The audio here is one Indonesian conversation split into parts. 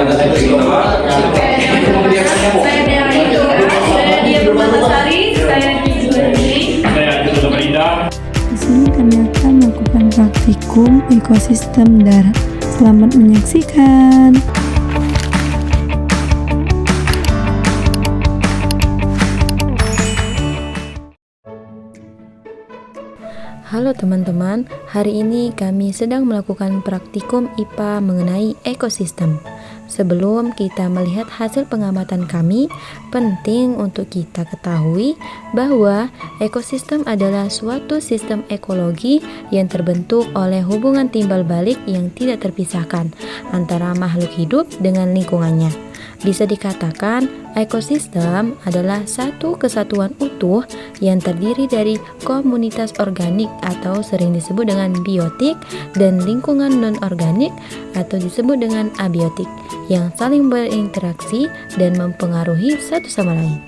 Saya dari saya di Permatasari, saya di Julendi. Di sini kami akan melakukan praktikum ekosistem darat. Selamat menyaksikan. Halo teman-teman, hari ini kami sedang melakukan praktikum IPA mengenai ekosistem. Sebelum kita melihat hasil pengamatan kami, penting untuk kita ketahui bahwa ekosistem adalah suatu sistem ekologi yang terbentuk oleh hubungan timbal balik yang tidak terpisahkan antara makhluk hidup dengan lingkungannya. Bisa dikatakan, ekosistem adalah satu kesatuan utuh yang terdiri dari komunitas organik atau sering disebut dengan biotik dan lingkungan non-organik atau disebut dengan abiotik yang saling berinteraksi dan mempengaruhi satu sama lain.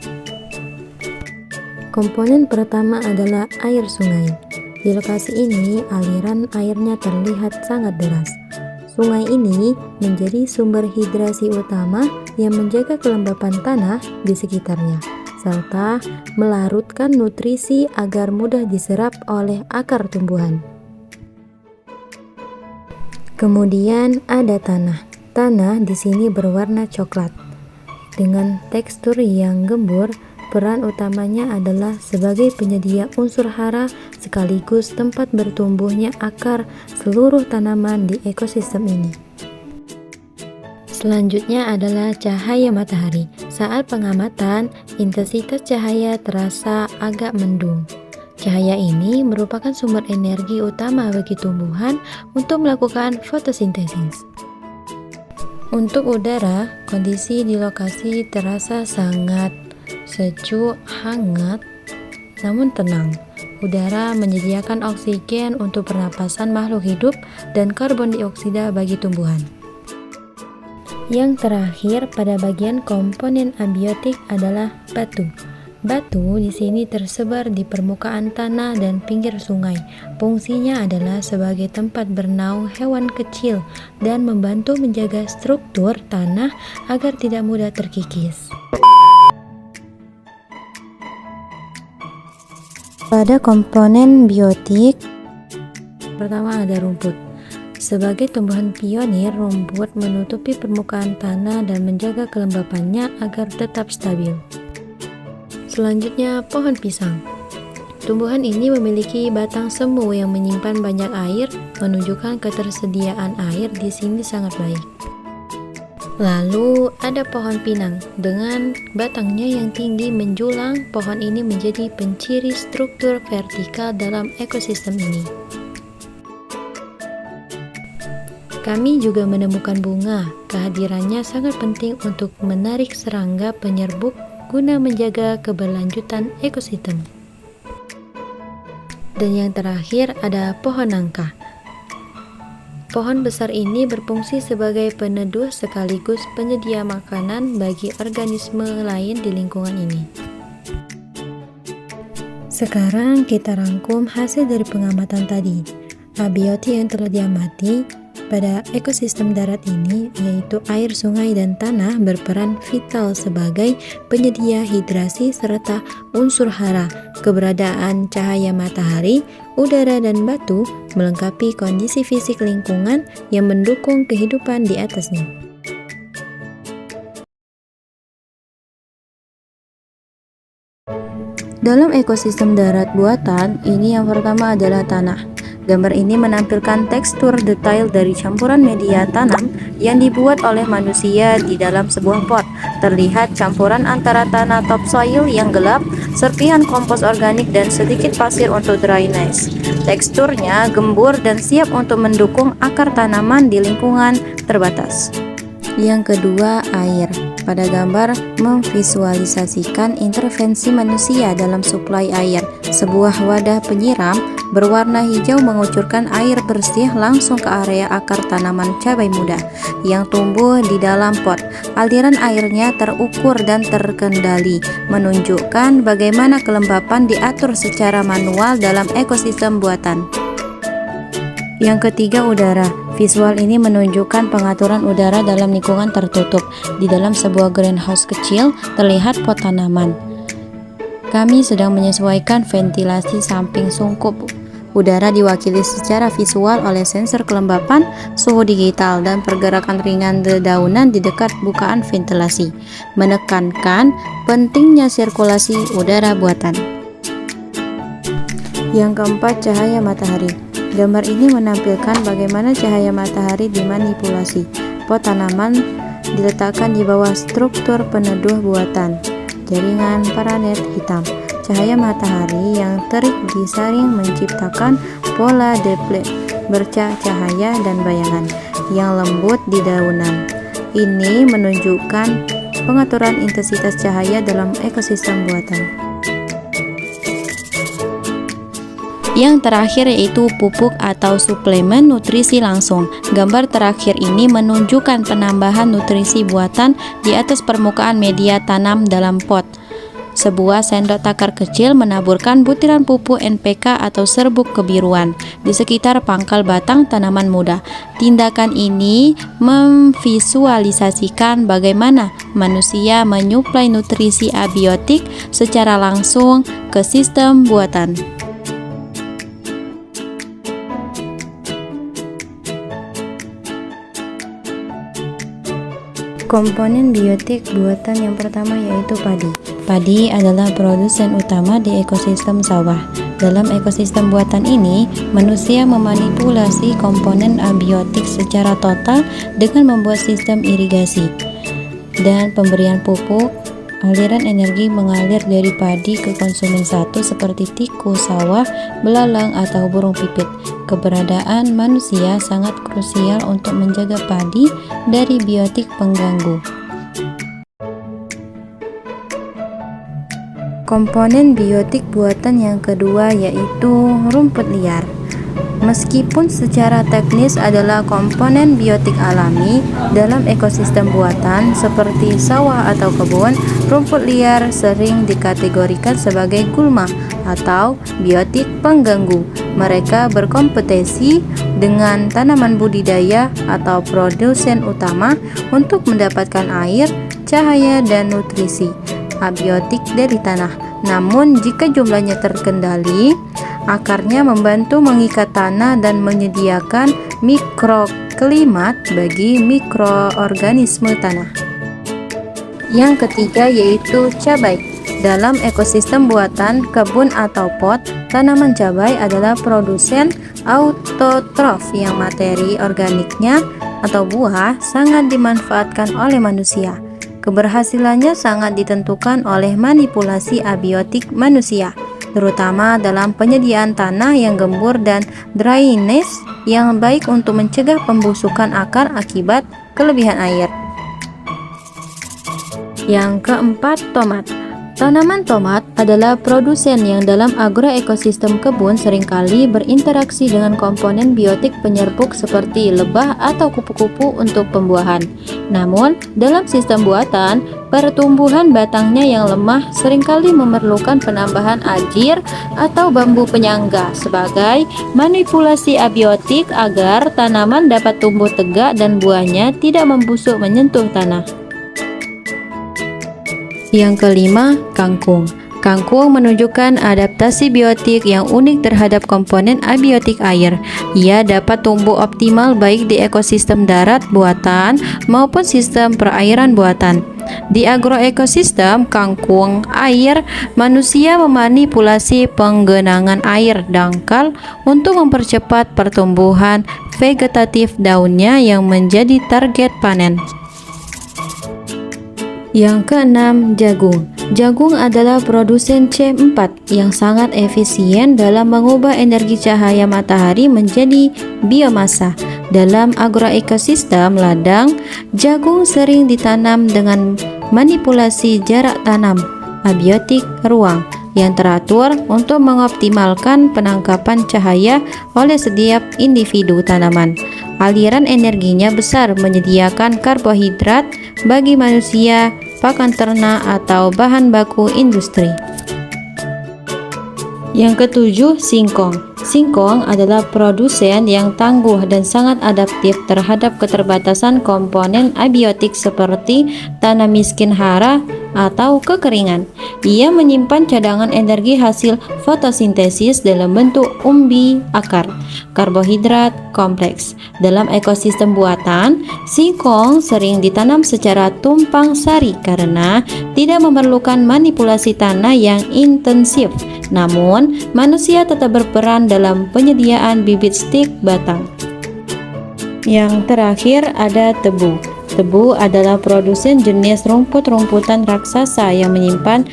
Komponen pertama adalah air sungai. Di lokasi ini, aliran airnya terlihat sangat deras. Sungai ini menjadi sumber hidrasi utama yang menjaga kelembapan tanah di sekitarnya, serta melarutkan nutrisi agar mudah diserap oleh akar tumbuhan. Kemudian ada tanah. Tanah di sini berwarna coklat. Dengan tekstur yang gembur, peran utamanya adalah sebagai penyedia unsur hara sekaligus tempat bertumbuhnya akar seluruh tanaman di ekosistem ini. Selanjutnya adalah cahaya matahari. Saat pengamatan, intensitas cahaya terasa agak mendung. Cahaya ini merupakan sumber energi utama bagi tumbuhan untuk melakukan fotosintesis. Untuk udara, kondisi di lokasi terasa sangat sejuk, hangat, namun tenang. Udara menyediakan oksigen untuk pernapasan makhluk hidup dan karbon dioksida bagi tumbuhan. Yang terakhir pada bagian komponen abiotik adalah batu. Batu di sini tersebar di permukaan tanah dan pinggir sungai. Fungsinya adalah sebagai tempat bernaung hewan kecil dan membantu menjaga struktur tanah agar tidak mudah terkikis. Pada komponen biotik, pertama ada rumput. Sebagai tumbuhan pionir, rumput menutupi permukaan tanah dan menjaga kelembapannya agar tetap stabil. Selanjutnya, pohon pisang. Tumbuhan ini memiliki batang semu yang menyimpan banyak air, menunjukkan ketersediaan air di sini sangat baik. Lalu ada pohon pinang. Dengan batangnya yang tinggi menjulang, pohon ini menjadi penciri struktur vertikal dalam ekosistem ini. Kami juga menemukan bunga. Kehadirannya sangat penting untuk menarik serangga penyerbuk guna menjaga keberlanjutan ekosistem. Dan yang terakhir ada pohon nangka. Pohon besar ini berfungsi sebagai peneduh sekaligus penyedia makanan bagi organisme lain di lingkungan ini. Sekarang kita rangkum hasil dari pengamatan tadi. Abiotik yang telah diamati pada ekosistem darat ini, yaitu air, sungai, dan tanah berperan vital sebagai penyedia hidrasi serta unsur hara. Keberadaan cahaya matahari, udara, dan batu melengkapi kondisi fisik lingkungan yang mendukung kehidupan di atasnya. Dalam ekosistem darat buatan, ini yang pertama adalah tanah. Gambar ini menampilkan tekstur detail dari campuran media tanam yang dibuat oleh manusia di dalam sebuah pot. Terlihat campuran antara tanah topsoil yang gelap, serpihan kompos organik, dan sedikit pasir untuk drainase. Teksturnya gembur dan siap untuk mendukung akar tanaman di lingkungan terbatas. Yang kedua, air. Pada gambar memvisualisasikan intervensi manusia dalam suplai air. Sebuah wadah penyiram berwarna hijau mengucurkan air bersih langsung ke area akar tanaman cabai muda yang tumbuh di dalam pot. Aliran airnya terukur dan terkendali, menunjukkan bagaimana kelembapan diatur secara manual dalam ekosistem buatan. Yang ketiga, udara. Visual ini menunjukkan pengaturan udara dalam lingkungan tertutup. Di dalam sebuah greenhouse kecil, terlihat pot tanaman. Kami sedang menyesuaikan ventilasi samping sungkup. Udara diwakili secara visual oleh sensor kelembapan, suhu digital, dan pergerakan ringan dedaunan di dekat bukaan ventilasi, menekankan pentingnya sirkulasi udara buatan. Yang keempat, cahaya matahari. Gambar ini menampilkan bagaimana cahaya matahari dimanipulasi. Pot tanaman diletakkan di bawah struktur peneduh buatan, jaringan paranet hitam. Cahaya matahari yang terik disaring menciptakan pola deplet bercahaya dan bayangan yang lembut di daunan. Ini menunjukkan pengaturan intensitas cahaya dalam ekosistem buatan. Yang terakhir yaitu pupuk atau suplemen nutrisi langsung. Gambar terakhir ini menunjukkan penambahan nutrisi buatan di atas permukaan media tanam dalam pot. Sebuah sendok takar kecil menaburkan butiran pupuk NPK atau serbuk kebiruan di sekitar pangkal batang tanaman muda. Tindakan ini memvisualisasikan bagaimana manusia menyuplai nutrisi abiotik secara langsung ke sistem buatan. Komponen biotik buatan yang pertama yaitu padi. Padi adalah produsen utama di ekosistem sawah. Dalam ekosistem buatan ini, manusia memanipulasi komponen abiotik secara total dengan membuat sistem irigasi dan pemberian pupuk. Aliran energi mengalir dari padi ke konsumen satu seperti tikus sawah, belalang, atau burung pipit. Keberadaan manusia sangat krusial untuk menjaga padi dari biotik pengganggu. Komponen biotik buatan yang kedua yaitu rumput liar. Meskipun secara teknis adalah komponen biotik alami dalam ekosistem buatan seperti sawah atau kebun, rumput liar sering dikategorikan sebagai gulma atau biotik pengganggu. Mereka berkompetisi dengan tanaman budidaya atau produsen utama untuk mendapatkan air, cahaya, dan nutrisi abiotik dari tanah. Namun jika jumlahnya terkendali, akarnya membantu mengikat tanah dan menyediakan mikroklimat bagi mikroorganisme tanah. Yang ketiga yaitu cabai. Dalam ekosistem buatan kebun atau pot, tanaman cabai adalah produsen autotrof yang materi organiknya atau buah sangat dimanfaatkan oleh manusia. Keberhasilannya sangat ditentukan oleh manipulasi abiotik manusia, terutama dalam penyediaan tanah yang gembur dan drainase yang baik untuk mencegah pembusukan akar akibat kelebihan air. Yang keempat, tomat. Tanaman tomat adalah produsen yang dalam agroekosistem kebun seringkali berinteraksi dengan komponen biotik penyerbuk seperti lebah atau kupu-kupu untuk pembuahan. Namun, dalam sistem buatan, pertumbuhan batangnya yang lemah seringkali memerlukan penambahan ajir atau bambu penyangga sebagai manipulasi abiotik agar tanaman dapat tumbuh tegak dan buahnya tidak membusuk menyentuh tanah. Yang kelima, kangkung. Kangkung menunjukkan adaptasi biotik yang unik terhadap komponen abiotik air. Ia dapat tumbuh optimal baik di ekosistem darat buatan maupun sistem perairan buatan. Di agroekosistem kangkung air, manusia memanipulasi penggenangan air dangkal untuk mempercepat pertumbuhan vegetatif daunnya yang menjadi target panen. Yang keenam, jagung. Jagung adalah produsen C4 yang sangat efisien dalam mengubah energi cahaya matahari menjadi biomasa. Dalam agroekosistem ladang, jagung sering ditanam dengan manipulasi jarak tanam abiotik ruang yang teratur untuk mengoptimalkan penangkapan cahaya oleh setiap individu tanaman. Aliran energinya besar, menyediakan karbohidrat bagi manusia, pakan ternak, atau bahan baku industri. Yang ketujuh, singkong. Singkong adalah produsen yang tangguh dan sangat adaptif terhadap keterbatasan komponen abiotik seperti tanah miskin hara atau kekeringan. Ia menyimpan cadangan energi hasil fotosintesis dalam bentuk umbi akar, karbohidrat kompleks. Dalam ekosistem buatan, singkong sering ditanam secara tumpang sari karena tidak memerlukan manipulasi tanah yang intensif. Namun, manusia tetap berperan dalam penyediaan bibit stik batang. Yang terakhir ada tebu. Tebu adalah produsen jenis rumput-rumputan raksasa yang menyimpan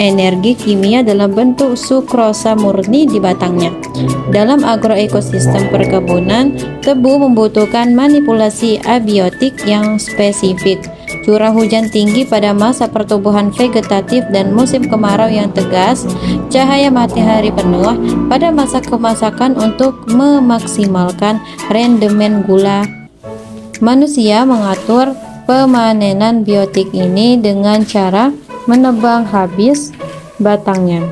energi kimia dalam bentuk sukrosa murni di batangnya. Dalam agroekosistem perkebunan, tebu membutuhkan manipulasi abiotik yang spesifik. Curah hujan tinggi pada masa pertumbuhan vegetatif dan musim kemarau yang tegas, cahaya matahari penuh pada masa kemasakan untuk memaksimalkan rendemen gula. Manusia mengatur pemanenan biotik ini dengan cara menebang habis batangnya.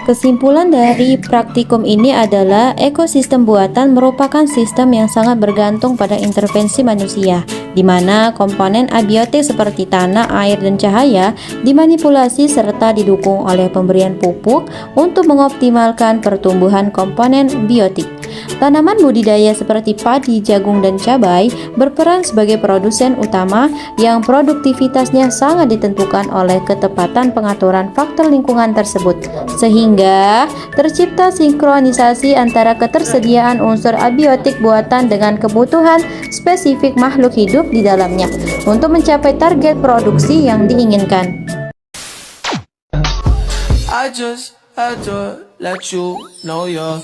Kesimpulan dari praktikum ini adalah ekosistem buatan merupakan sistem yang sangat bergantung pada intervensi manusia, di mana komponen abiotik seperti tanah, air, dan cahaya dimanipulasi serta didukung oleh pemberian pupuk untuk mengoptimalkan pertumbuhan komponen biotik. Tanaman budidaya seperti padi, jagung, dan cabai berperan sebagai produsen utama yang produktivitasnya sangat ditentukan oleh ketepatan pengaturan faktor lingkungan tersebut, sehingga tercipta sinkronisasi antara ketersediaan unsur abiotik buatan dengan kebutuhan spesifik makhluk hidup di dalamnya untuk mencapai target produksi yang diinginkan. I just had to let you know you're